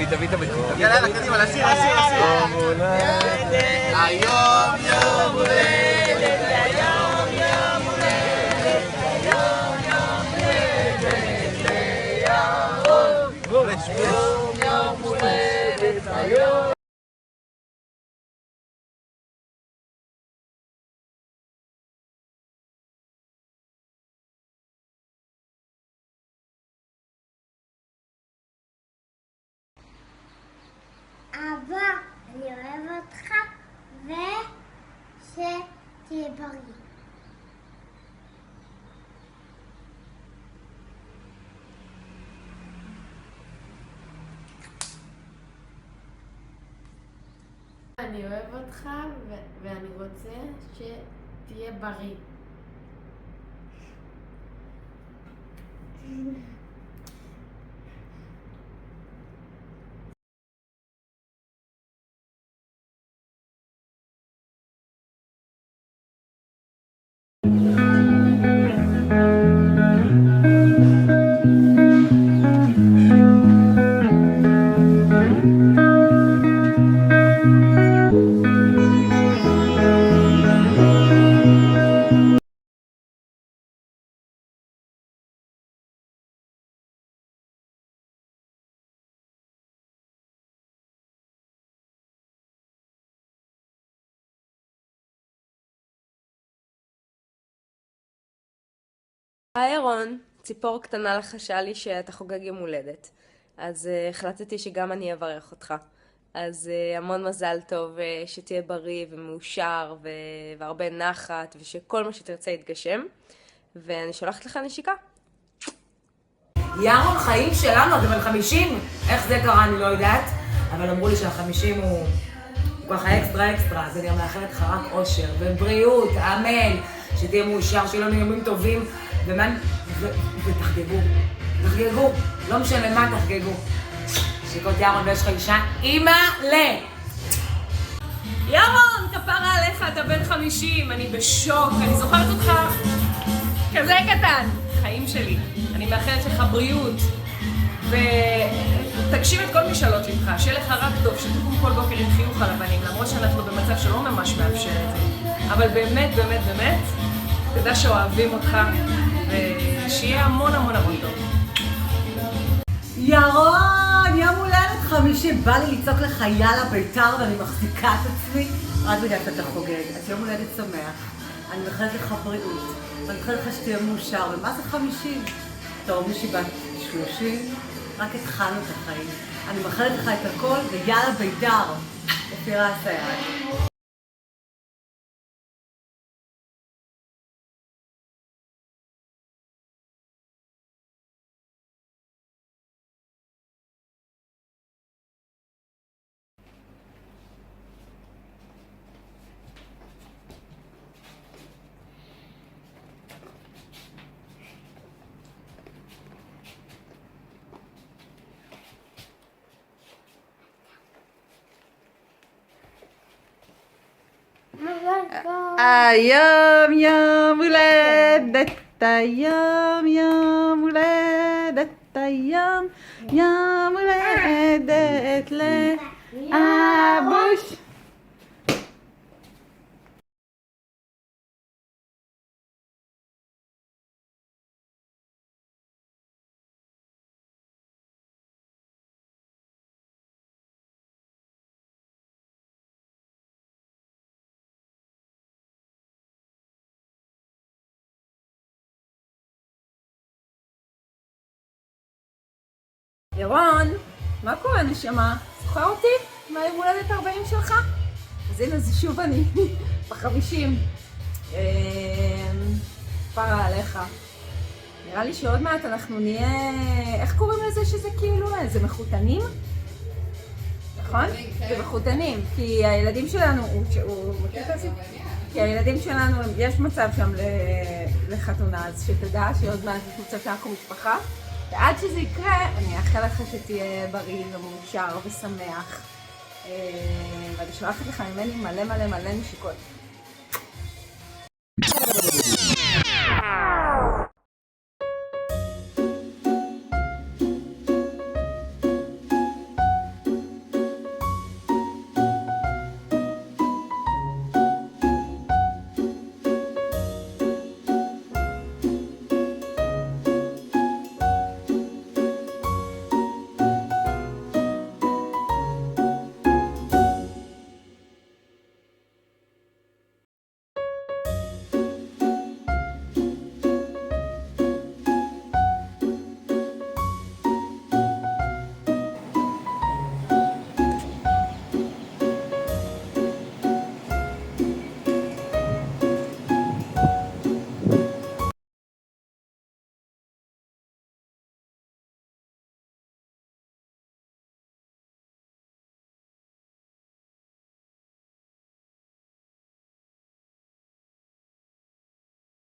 תביא את המקום. יאללה, קדימה, לשיר. יום הולדת. היום יום הולדת, היום יום הולדת, היום יום הולדת לירון. היום יום הולדת, היום. אבא, אני אוהב אותך, ושתהיה בריא. אני אוהב אותך ואני רוצה שתהיה בריא. היי רון, ציפור קטנה לחשה לי שאתה חוגג יום הולדת, אז החלטתי שגם אני אברך אותך. אז המון מזל טוב, שתהיה בריא ומאושר והרבה נחת ושכל מה שתרצה יתגשם, ואני שולחת לך נשיקה. ירון, חיים שלנו, אתם על 50? איך זה קרה אני לא יודעת, אבל אמרו לי שה50 הוא ככה אקסטרה, אז אני מאחלת לך רק אושר ובריאות, אמן, שתהיה מאושר, שיהיה לנו ימים טובים, ותחגגו, לא משנה מה תחגגו. שיקות ירון, ויש לך אישה אימא ירון, כפרה עליך, אתה בן 50, אני בשוק, אני זוכרת אותך כזה קטן, חיים שלי. אני מאחלת לך בריאות, ותגשים את כל משאלות לבך, שיהיה לך רק טוב, שתקום כל בוקר עם חיוך על הפנים, למרות שאנחנו במצב שלא ממש מאפשר את זה. אבל באמת, באמת, באמת, תדע שאוהבים אותך, ושיהיה המון המון המון טוב. ירון, יום הולדת 50, בא לי לצעוק לך יאללה ביתר ואני מחזיקה את עצמי רק בגלל שאתה חוגג. אז יום הולדת שמח, אני מאחלת לך בריאות, ואני מאחלת לך שתהיה מאושר, ומה זה 50? טוב, מישהי בת 30, רק התחלנו את החיים. אני מאחלת לך את הכל, ויאללה ביתר, אופירה הסייעת. היום יום הולדת, היום יום הולדת, היום יום הולדת לאבוש. ירון, מה קורה נשמה? זוכר אותי? מה יום הולדת 40 שלך? אז הנה זה שוב אני, ב50. פרה עליך. נראה לי שעוד מעט אנחנו נהיה... איך קוראים לזה שזה כאילו? זה מחותנים? נכון? זה מחותנים, כי הילדים שלנו... כי הילדים שלנו, יש מצב שם לחתונה, אז שתדע שעוד מעט יש מצב שאנחנו משפחה. ועד שזה יקרה, אני אאחל לך שתהיה בריא ומאושר ושמח. ואני שולחת לך ממני מלא מלא מלא נשיקות.